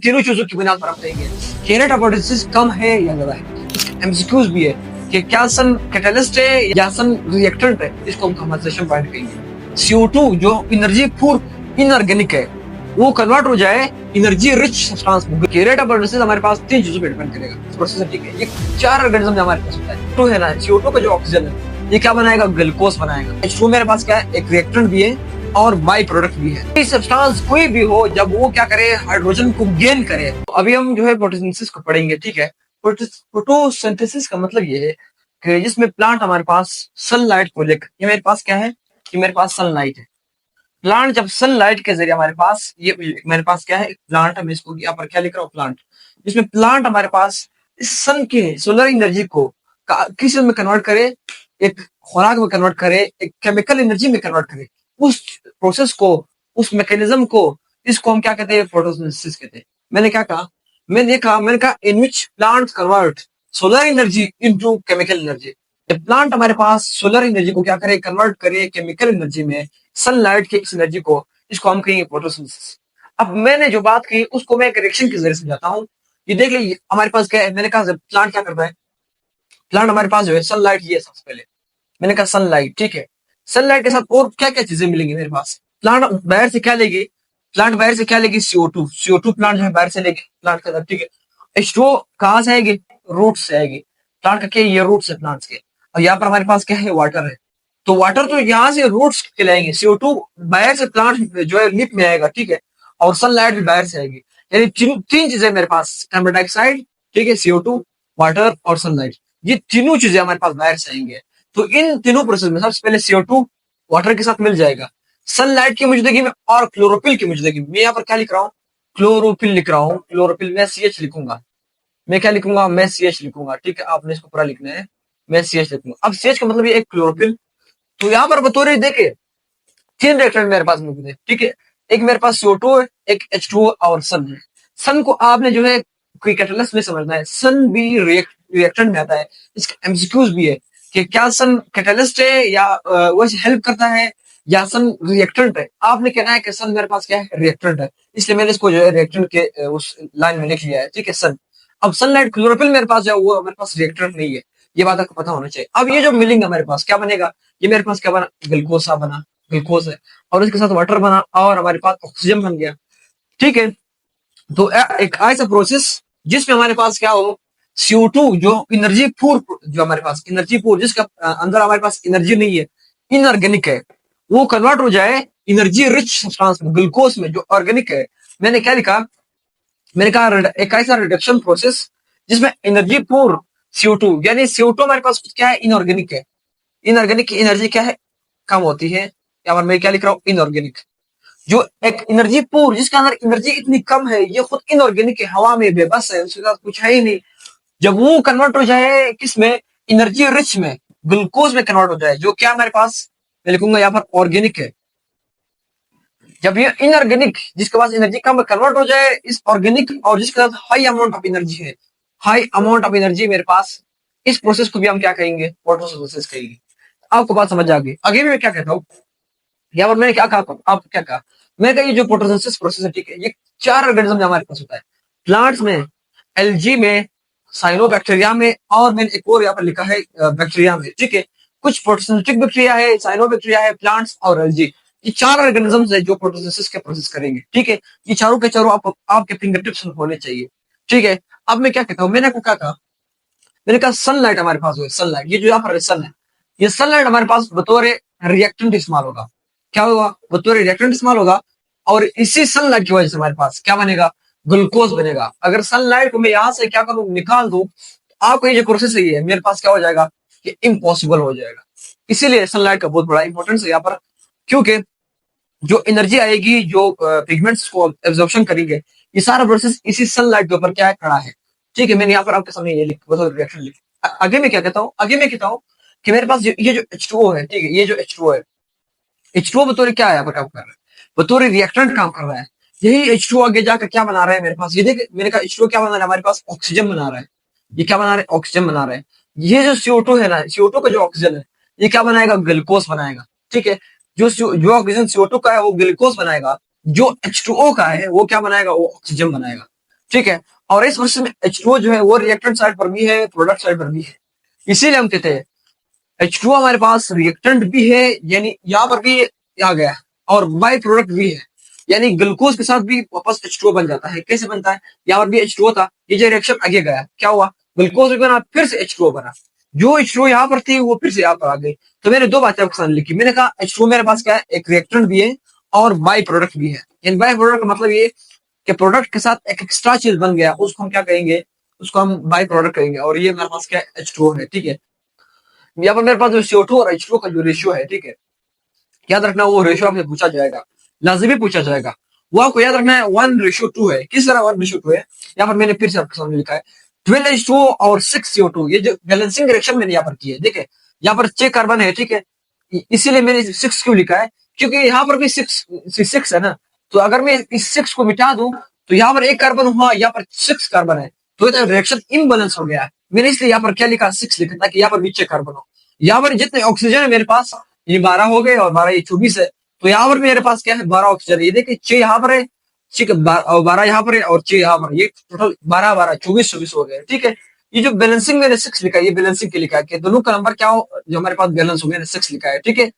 तीनों चीजों की बुनियाद पर हम कहेंगे कैरेट हाइपोथेसिस कम है या ज्यादा है। एमसीक्यूज भी है कि क्या सन कैटलिस्ट है या सन रिएक्टेंट है, इसको हम कंपनसेशन पॉइंट कहेंगे। CO2 जो एनर्जी पूर इनऑर्गेनिक है वो कन्वर्ट हो जाए एनर्जी रिच सब्सटेंस में। कैरेट हाइपोथेसिस हमारे पास तीन चीजों पर डिपेंड करेगा प्रोसेस, ठीक है। ये चार ऑर्गेनिज्म हमारे पास होता है। तो है ना CO2 का जो ऑक्सीजन है ये क्या बनाएगा, ग्लूकोज बनाएगा। H2 मेरे पास क्या है, एक रिएक्टेंट भी है और बाई प्रोडक्ट भी है। सब्सटेंस कोई भी हो जब वो क्या करे, हाइड्रोजन को गेन करे। तो अभी हम जो है फोटोसिंथेसिस को पढ़ेंगे, ठीक है। फोटोसिंथेसिस का मतलब ये है कि जिसमें प्लांट हमारे पास सनलाइट को लेकर, ये मेरे पास क्या है कि मेरे पास सनलाइट है। प्लांट जब सनलाइट के जरिए हमारे पास, ये मेरे पास क्या है, प्लांट है। मैं इसको यहाँ पर क्या लिख रहा हूँ, प्लांट। जिसमें प्लांट हमारे पास इस सन के सोलर एनर्जी को किस में कन्वर्ट करे, एक खुराक में कन्वर्ट करे, एक केमिकल एनर्जी में कन्वर्ट करे। उस प्रोसेस को, उस मैकेनिज्म को, इसको हम क्या कहते हैं, फोटोसिंथेसिस कहते हैं। मैंने क्या कहा, मैंने कहा in which plant convert solar energy into chemical energy. जब प्लांट हमारे पास सोलर एनर्जी को क्या करे, कन्वर्ट करे केमिकल एनर्जी में, सनलाइट की इस एनर्जी को, इसको हम कहेंगे फोटोसिंथेसिस। अब मैंने जो बात की उसको मैं एक रिएक्शन के जरिए समझाता हूँ। ये देख लीजिए हमारे पास क्या है, मैंने कहा प्लांट क्या करता है। प्लांट हमारे पास जो है सनलाइट, ये सबसे पहले मैंने कहा सनलाइट, ठीक है। सनलाइट के साथ और क्या क्या चीजें मिलेंगी मेरे पास। प्लांट बाहर से क्या लेगी, प्लांट बाहर से क्या लेगी, CO2 प्लांट जो है बाहर से लेगी प्लांट के अंदर, ठीक है। H2O कहाँ से आएगी, रूट से आएगी। प्लांट का क्या, ये रूट्स है प्लांट्स के। और यहाँ पर हमारे पास क्या है, वाटर है। तो वाटर तो यहाँ से रूट्स के लाएंगे, CO2 बाहर से प्लांट जो है लिप में आएगा, ठीक है। और सनलाइट भी बाहर से आएगी। यानी तीन चीजें मेरे पास, कार्बन डाइऑक्साइड, ठीक है, CO2, वाटर और सनलाइट। ये तीनों चीजें हमारे पास बाहर से आएंगे। तो इन तीनों प्रोसेस में सबसे पहले CO2 वाटर के साथ मिल जाएगा, सनलाइट की मौजूदगी में और क्लोरोफिल की मौजूदगी में। मैं यहाँ पर क्या लिख रहा हूँ, क्लोरोफिल लिख रहा हूँ। क्लोरोफिल में CH लिखूंगा, मैं क्या लिखूंगा, मैं CH लिखूंगा, ठीक है। आपने इसको पूरा लिखना है, मैं CH लिखूंगा। अब CH का मतलब ये एक क्लोरोफिल। तो यहाँ पर बतौर देखे तीन रिएक्टेंट मेरे पास मौजूद है, ठीक है। एक मेरे पास CO2 है, एक H2O और सन है। सन को आपने जो है कोई कैटलिस्ट में समझना है, सन भी रिएक्टेंट में आता है। इसका एमसीक्यूज भी है कि क्या सन कैटलिस्ट है या वो हेल्प करता है या सन रिएक्टेंट है। आपने कहना है कि सन मेरे पास क्या है, रिएक्टेंट है, इसलिए मैंने इसको जो है रिएक्टेंट के उस लाइन में लिख लिया है, ठीक है, सन। अब सनलाइट क्लोरोफिल मेरे पास जो है वो मेरे पास रिएक्टेंट नहीं है, ये बात आपको पता होना चाहिए। अब ये जो मिलेंगे हमारे पास क्या बनेगा, ये मेरे पास क्या बना, ग्लूकोसा बना, ग्लूकोज है, और इसके साथ वाटर बना और हमारे पास ऑक्सीजन बन गया, ठीक है। तो एक ऐसा प्रोसेस जिसमें हमारे पास क्या हो, CO2 जो एनर्जी पूर, जो हमारे पास एनर्जी पूर, जिसका अंदर हमारे पास एनर्जी नहीं है, इनऑर्गेनिक है, वो कन्वर्ट हो जाए एनर्जी रिच सब्सटेंस में, ग्लूकोज में, जो ऑर्गेनिक है। मैंने क्या लिखा, मैंने कहा एक ऐसा रिडक्शन प्रोसेस जिसमें एनर्जी पूर CO2, यानी CO2 हमारे पास क्या है, इनऑर्गेनिक है। इनऑर्गेनिक की एनर्जी क्या है, कम होती है। यहाँ पर मैं क्या लिख रहा हूँ, इनऑर्गेनिक। जो एक एनर्जी पूर जिसके अंदर एनर्जी इतनी कम है, ये खुद इनऑर्गेनिक है, हवा में बेबस है, उसके साथ कुछ है ही नहीं। जब वो कन्वर्ट हो जाए किसमें, एनर्जी रिच में, ग्लूकोज में कन्वर्ट हो जाए, जो क्या हमारे पास, मैं लिखूंगा यहाँ पर ऑर्गेनिक है। जब ये इनऑर्गेनिक जिसके पास एनर्जी कम कन्वर्ट हो जाए इस ऑर्गेनिक, और जिसके साथ हाई अमाउंट ऑफ एनर्जी है, हाई अमाउंट ऑफ एनर्जी मेरे पास, इस प्रोसेस को भी हम क्या कहेंगे, फोटोसिंथेसिस कहेंगे। आपको बात समझ आ गई। आगे भी मैं क्या कहता हूँ, यहाँ पर मैंने क्या कहा, आप क्या कहा, मैंने कहा ये जो फोटोसिंथेसिस प्रोसेस है, ठीक है, ये चार ऑर्गेनिज्म हमारे पास होता है। प्लांट्स में, एल्गी में, साइनोबैक्टीरिया में, और मैंने एक और यहाँ पर लिखा है बैक्टीरिया में, ठीक है। कुछ फोटोसिंथेटिक बैक्टीरिया है, साइनोबैक्टीरिया है, प्लांट्स और एल्गी। ये चार ऑर्गेनिजम्स है जो फोटोसिंथेसिस के प्रोसेस करेंगे, ठीक है। ये चारों के चारों आपके फिंगर टिप्स होने चाहिए, ठीक है। अब मैं क्या कहता हूँ, मैंने आपको क्या कहा, मैंने कहा सनलाइट हमारे पास हो, सनलाइट, ये जो यहाँ पर सन है, ये सनलाइट हमारे पास बतौर रिएक्टेंट इस्तेमाल होगा। क्या होगा, बतौर रिएक्टेंट इस्तेमाल होगा। और इसी सनलाइट की वजह से हमारे पास क्या बनेगा, ग्लूकोज बनेगा। अगर सनलाइट को मैं यहाँ से क्या करूँ, निकाल दूं, तो आपको ये जो प्रोसेस है मेरे पास क्या हो जाएगा, कि इम्पॉसिबल हो जाएगा। इसीलिए सनलाइट का बहुत बड़ा इंपॉर्टेंस है यहाँ पर, क्योंकि जो एनर्जी आएगी, जो पिगमेंट्स को एब्जॉर्प्शन करेंगे, ये सारा प्रोसेस इसी सनलाइट के ऊपर क्या है, खड़ा है, ठीक है। मैंने यहाँ पर आपके सामने ये रिएक्शन लिख। आगे मैं क्या कहता हूँ, आगे मैं कहता हूँ कि मेरे पास ये जो H2O है, ठीक है, ये जो H2O है, H2O बतौर क्या है, यहाँ पर काम कर रहा है, बतौर रिएक्टेंट काम कर रहा है। यही H2O आगे जाकर क्या बना रहा है मेरे पास, ये देख, मैंने कहा H2O क्या बना रहा है, हमारे पास ऑक्सीजन बना रहा है। ये क्या बना रहा है, ऑक्सीजन बना रहा है। ये जो CO2 है ना, CO2 का जो ऑक्सीजन है, ये क्या बनाएगा, ग्लूकोज बनाएगा, ठीक है। जो ऑक्सीजन CO2 का है वो ग्लूकोज बनाएगा, जो H2O का है वो क्या बनाएगा, वो ऑक्सीजन बनाएगा। ठीक है। और इस प्रोसेस में H2O जो है वो रिएक्टेंट साइड पर भी है, प्रोडक्ट साइड पर भी है। इसीलिए हम कहते हैं H2O हमारे पास रिएक्टेंट भी है, यानी यहाँ पर भी आ गया, और बाई प्रोडक्ट भी है, यानी ग्लूकोज के साथ भी वापस H2O बन जाता है। कैसे बनता है? यहाँ पर भी H2O था, ये जो रिएक्शन आगे गया, क्या हुआ? ग्लूकोज भी बना, फिर से H2O बना। जो H2O यहाँ पर थी वो फिर से यहाँ पर आ गई। तो मैंने दो बातें आपके सामने लिखी। मैंने कहा H2O मेरे पास क्या है? एक रिएक्टेंट भी है और बाई प्रोडक्ट भी है। यानी बाई प्रोडक्ट का मतलब ये कि प्रोडक्ट के साथ एक एक्स्ट्रा चीज बन गया, उसको हम क्या कहेंगे? उसको हम बाई प्रोडक्ट कहेंगे। और ये मेरे पास क्या है? H2O है, ठीक है। यहाँ पर मेरे पास जो CO2 और H2O का जो रेशियो है, ठीक है, याद रखना वो रेशियो आपसे पूछा जाएगा, लाजिमी पूछा जाएगा। वो आपको याद रखना है 1:2 है। किस तरह 1:2 है? यहाँ पर मैंने फिर से आपके सामने लिखा है 12H2O और 6CO2। ये जो बैलेंसिंग रिएक्शन मैंने यहाँ पर की है, देखिए यहाँ पर 6 कार्बन है, ठीक है। इसीलिए मैंने 6 क्यों लिखा है? क्योंकि यहाँ पर भी 6 है ना। तो अगर मैं इस 6 को मिटा दूं तो यहाँ पर एक कार्बन हुआ, यहाँ पर 6 कार्बन है, तो रिएक्शन इम्बैलेंस हो गया है। मैंने इसलिए यहाँ पर क्या लिखा? 6 लिखा, ताकि यहाँ पर भी 6 कार्बन हो। यहाँ पर जितने ऑक्सीजन है मेरे पास, ये 12 हो गए, और 12 ये 24 है। तो यहाँ पर मेरे पास क्या है? 12 ऑक्सीजन। ये देखिए 6 यहाँ पर है, ठीक है, 12 यहाँ पर है और 6 यहाँ पर, ये टोटल 12 12 24 24 हो गए, ठीक है। ये जो बैलेंसिंग मैंने 6 लिखा है, ये बैलेंसिंग के लिखा है कि दोनों का नंबर क्या हो जो हमारे पास बैलेंस हो, मैंने 6 लिखा है, ठीक है।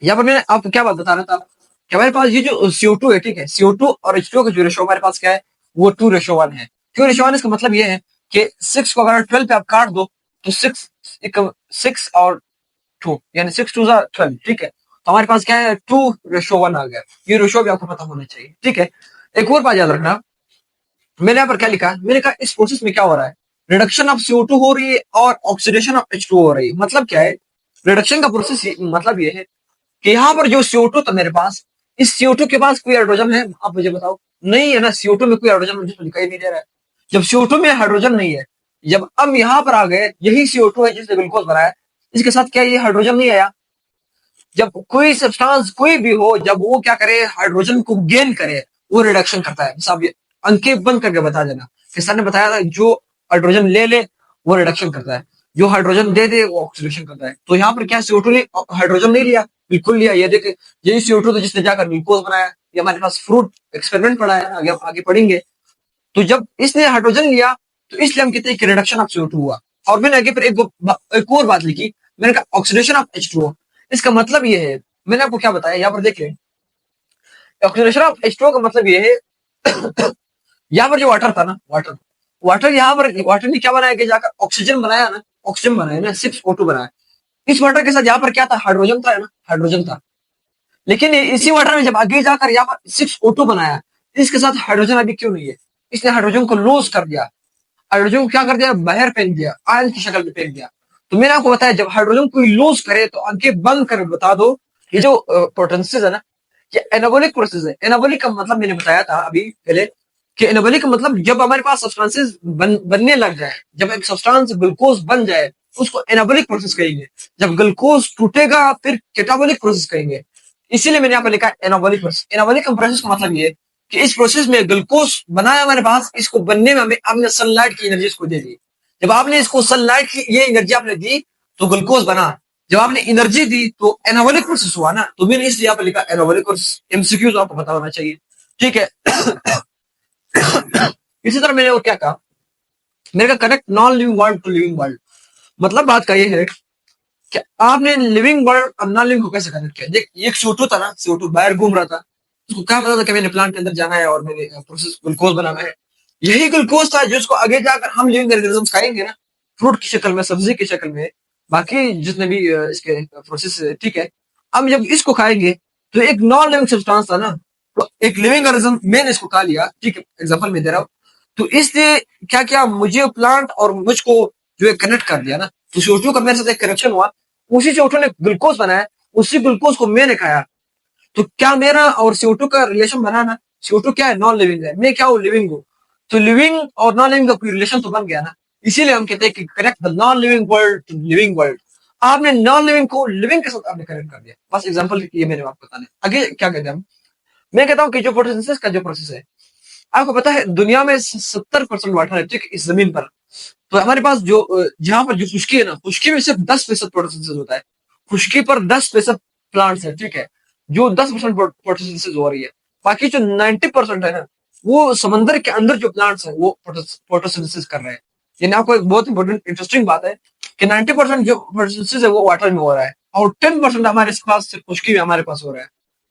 यहाँ पर मैंने आपको क्या बात बता रहा था कि हमारे पास ये जो CO2 है, ठीक है, CO2 और H2O का जो रेशो हमारे पास क्या है? वो 2:1 है। क्यों रेशो 1? इसका मतलब ये है कि 6 को अगर 12 पे आप काट दो तो 6 और 2, यानी 6 2 12, ठीक है। तो हमारे पास क्या है? 2:1 आ गया। ये रेशो भी आपको पता होना चाहिए, ठीक है। एक और बात याद रखना, मैंने यहाँ पर क्या लिखा है? मैंने कहा इस प्रोसेस में क्या हो रहा है? रिडक्शन ऑफ CO2 हो रही है और ऑक्सीडेशन ऑफ H2O हो रही है। मतलब क्या है? रिडक्शन का प्रोसेस मतलब ये है कि यहाँ पर जो CO2 था मेरे पास, इस CO2 के पास कोई हाइड्रोजन है? आप मुझे बताओ। नहीं है ना, CO2 में कोई हाइड्रोजन मुझे तो दिखाई नहीं दे रहा है। जब CO2 में हाइड्रोजन नहीं है, जब हम यहाँ पर आ गए, यही CO2 है जिसने ग्लूकोज बनाया, इसके साथ क्या ये हाइड्रोजन नहीं आया? जब कोई सब्सटेंस कोई भी हो, जब वो क्या करे? हाइड्रोजन को गेन करे, वो रिडक्शन करता है। साहब ये अंकें बंद करके बता देना कि सर ने बताया था जो हाइड्रोजन ले ले वो रिडक्शन करता है, जो हाइड्रोजन दे दे वो ऑक्सीडेशन करता है। तो यहाँ पर क्या CO2 ने हाइड्रोजन नहीं लिया? बिल्कुल लिया। ये देखे, यही CO2 था जिसने जाकर ग्लूकोज बनाया। ये हमारे पास फ्रूट एक्सपेरिमेंट पढ़ा है, आगे आगे पढ़ेंगे। तो जब इसने हाइड्रोजन लिया तो इसलिए हम कहते हैं कि रिडक्शन ऑफ CO2 हुआ। और मैंने आगे फिर एक और बात लिखी, मैंने कहा ऑक्सीडेशन ऑफ H2O। इसका मतलब ये है, मैंने आपको क्या बताया, यहाँ पर देख लें, ऑक्सीडेशन ऑफ H2O का मतलब ये है यहाँ पर जो वाटर था ना, वाटर वाटर यहाँ पर वाटर ने क्या बनाया कि जाकर ऑक्सीजन बनाया ना, ऑक्सीजन बनाया ना, 6O2 बनाया। इस वाटर के साथ यहाँ पर क्या था? हाइड्रोजन था ना, हाइड्रोजन था। लेकिन इसी वाटर में जब आगे जाकर यहाँ पर 6O2 बनाया, इसके साथ हाइड्रोजन अभी क्यों नहीं है? इसने हाइड्रोजन को लूज कर दिया। हाइड्रोजन को क्या कर दिया? बाहर फेंक दिया, आयन की शक्ल में फेंक दिया। तो मैंने आपको बताया जब हाइड्रोजन को लूज करे तो आंखें बंद कर बता दो, ये जो पोटेंशियल है ना, ये एनाबॉलिक प्रोसेस है। एनाबॉलिक का मतलब मैंने बताया था अभी पहले कि एनाबॉलिक का मतलब जब हमारे पास सब्सटेंसेस बनने लग जाए, जब एक सब्सटेंस ग्लूकोज बन जाए, उसको एनाबॉलिक प्रोसेस कहेंगे। जब ग्लूकोज टूटेगा फिर कैटाबॉलिक प्रोसेस कहेंगे। इसीलिए मैंने यहाँ पर लिखा एनाबॉलिक प्रोसेस। एनाबॉलिक प्रोसेस का मतलब ये कि इस प्रोसेस में ग्लूकोज बनाया हमारे पास, इसको बनने में हमें हमने सनलाइट की एनर्जी इसको दे दी। जब आपने इसको सनलाइट की ये एनर्जी आपने दी तो ग्लूकोज बना। जब आपने एनर्जी दी तो एनाबॉलिक प्रोसेस हुआ ना। तो मैंने इसलिए यहाँ पर लिखा एनाबॉलिक प्रोसेस। एमसीक्यूज आपको पता होना चाहिए, ठीक है। इसी तरह मैंने और क्या कहा, मैंने कहा connect non living world to living world. मतलब बात का ये है कि आपने लिविंग वर्ल्ड और नॉन लिविंग को कैसे कनेक्ट किया? देख, एक CO2 था ना, CO2 बाहर घूम रहा था, उसको क्या पता था कि मैंने प्लांट के अंदर जाना है और मैंने प्रोसेस ग्लूकोज बनाना है। यही ग्लूकोज था जिसको आगे जाकर हम लिविंग ऑर्गेनिजम्स खाएंगे ना, फ्रूट की शक्ल में, सब्जी की शक्ल में, बाकी जितने भी इसके प्रोसेस, ठीक है। हम जब इसको खाएंगे तो एक नॉन लिविंग सब्सटेंस था ना, तो एक लिविंग ऑर्गेनिज्म मैंने इसको खा लिया, ठीक है, एग्जांपल में दे रहा हूँ। तो इसने क्या किया? मुझे प्लांट और मुझको जो है कनेक्ट कर दिया ना। तो CO2 का मेरे साथ एक कनेक्शन हुआ, उसी CO2 ने ग्लूकोज बनाया, उसी ग्लूकोज को मैंने खाया। तो क्या मेरा और CO2 का रिलेशन बना ना? CO2 क्या है? नॉन लिविंग है, मैं क्या हूँ? लिविंग हूँ। तो लिविंग और नॉन लिविंग का कोई रिलेशन तो बन गया ना। इसीलिए हम कहते हैं कि connect the non living world to living world. आपने नॉन लिविंग को लिविंग के साथ आपने कनेक्ट कर दिया। बस एग्जांपल ये मैंने आपको बताने। आगे क्या कहते हैं हम? मैं कहता हूँ कि जो फोटोसिंथेसिस का जो प्रोसेस है, आपको पता है दुनिया में 70% वाटर है, ठीक है, इस जमीन पर। तो हमारे पास जो जहां पर जो खुश्की है ना, खुश्की में सिर्फ 10% फोटोसिंथेसिस होता है। खुश्की पर 10% प्लांट्स है, ठीक है, जो 10% फोटोसिंथेसिस हो रही है। बाकी जो 90% है ना, वो समंदर के अंदर जो प्लांट्स हैं वो फोटोसिंथेसिस कर रहे हैं। यानी आपको एक बहुत इंपॉर्टेंट इंटरेस्टिंग बात है कि 90% जो फोटोसिंथेसिस है वो वाटर में हो रहा है, और 10% हमारे पास सिर्फ खुश्की में हमारे पास हो रहा है।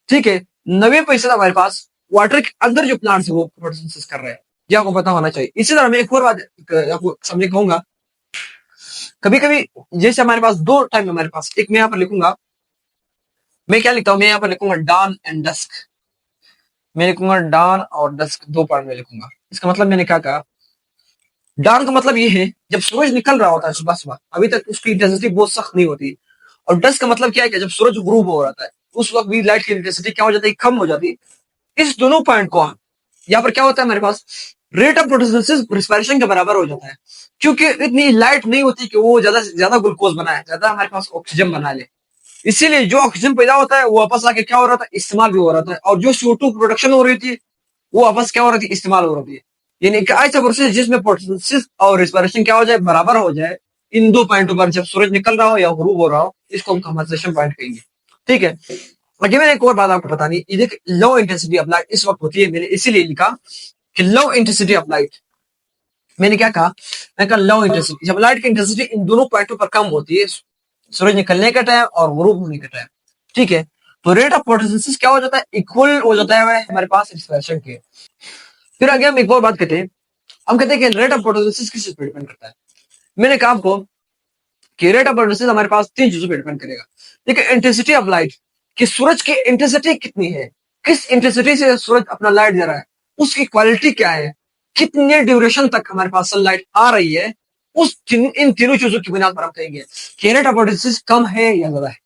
ठीक है, 90% हमारे पास वाटर के अंदर जो प्लांट्स है वो फोटोसिंथेसिस कर रहे हैं। ये आपको पता होना चाहिए। इसी तरह मैं एक और बात आपको समझे कहूंगा, कभी कभी जैसे हमारे पास दो टाइम है हमारे पास, एक मैं यहाँ पर लिखूंगा, मैं क्या लिखता हूँ, मैं यहाँ पर लिखूंगा डॉन एंड डस्क। मैं लिखूंगा डॉन और डस्क, दो पार्ट में लिखूंगा। इसका मतलब मैंने क्या कहा, डॉन का मतलब ये है जब सूरज निकल रहा होता है सुबह सुबह, अभी तक उसकी इंटेंसिटी बहुत सख्त नहीं होती। और डस्क का मतलब क्या है कि जब सूरज गुरूब हो रहा है उस वक्त भी लाइट की इंटेंसिटी क्या हो जाती है, कम हो जाती है। इस दोनों पॉइंट को यहाँ पर क्या होता है हमारे पास, रेट ऑफ फोटोसिंथेसिस रिस्पायरेशन के बराबर हो जाता है, क्योंकि इतनी लाइट नहीं होती कि वो ज्यादा से ज्यादा ग्लूकोज बनाए, ज्यादा हमारे पास ऑक्सीजन बना ले। इसीलिए जो ऑक्सीजन पैदा होता है वो वापस आके क्या हो रहा था, इस्तेमाल भी हो रहा था। और जो CO2 प्रोडक्शन हो रही थी वो वापस क्या हो रही थी, इस्तेमाल हो रही थी। यानी कि ऐसा प्रोसेस जिसमें फोटोसिंथेसिस और रिस्पायरेशन क्या हो जाए, बराबर हो जाए इन दो पॉइंटों पर, जब सूरज निकल रहा हो या गुरूब हो रहा हो, इसको हम कंपनसेशन पॉइंट कहेंगे। ठीक है, बाकी मैंने एक और बात आपको बतानी, ये देख लो इंटेंसिटी ऑफ लाइट इस वक्त होती है, मैंने इसीलिए लिखा कि लो इंटेंसिटी ऑफ लाइट। मैंने क्या कहा, मैं कहा लो इंटेंसिटी, जब लाइट की इंटेंसिटी इन दोनों पॉइंटों पर कम होती है, सूरज निकलने का टाइम और गुरूब होने का टाइम, ठीक है, तो रेट ऑफ फोटोसिंथेसिस क्या हो जाता है, इक्वल हो जाता है हमारे पास रिस्पायरेशन के। फिर आगे हम एक और बात कहते हैं, हम कहते हैं कि रेट ऑफ फोटोसिंथेसिस किस चीज पर डिपेंड करता है। मैंने कहा आपको कि रेट ऑफ फोटोसिंथेसिस हमारे पास तीन चीजों पर डिपेंड करेगा। देखिए, इंटेंसिटी ऑफ लाइट, कि सूरज की इंटेंसिटी कितनी है, किस इंटेंसिटी से सूरज अपना लाइट दे रहा है, उसकी क्वालिटी क्या है, कितने ड्यूरेशन तक हमारे पास सनलाइट आ रही है, इन तीनों चीजों की बुनियाद पर हम कहेंगे कि रेट ऑफ फोटोसिंथेसिस कम है या ज्यादा है।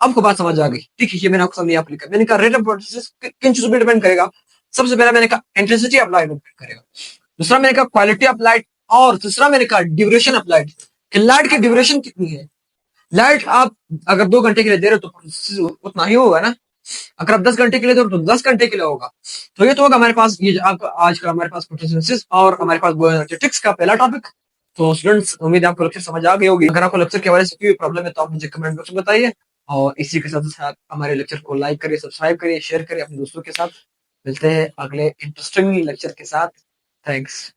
आपको बात समझ आ गई, ठीक है, ये मैंने आपको समझ लिखा। मैंने कहा रेट ऑफ फोटोसिंथेसिस किन चीजों पर डिपेंड करेगा। सबसे पहला मैंने कहा इंटेंसिटी ऑफ लाइट डिपेंड करेगा, दूसरा मैंने कहा क्वालिटी ऑफ लाइट, और तीसरा मैंने कहा ड्यूरेशन ऑफ लाइट, कि लाइट की ड्यूरेशन कितनी है। लाइट आप अगर 2 घंटे के लिए दे रहे हो तो उतना ही होगा ना, अगर आप 10 घंटे के लिए दे रहे हो तो 10 घंटे के लिए होगा। तो ये तो होगा हमारे पास, ये आपका आज का हमारे पास फोटोसिंथेसिस और हमारे पास बायोएनर्जेटिक्स का पहला टॉपिक। तो स्टूडेंट्स, उम्मीद है आपको लेक्चर समझ आ गई होगी। अगर आपको लेक्चर के हवाले से कोई प्रॉब्लम है तो आप मुझे कमेंट बॉक्स में बताइए, और इसी के साथ साथ हमारे लेक्चर को लाइक करिए, सब्सक्राइब करिए, शेयर करिए अपने दोस्तों के साथ। मिलते हैं अगले इंटरेस्टिंग लेक्चर के साथ। थैंक्स।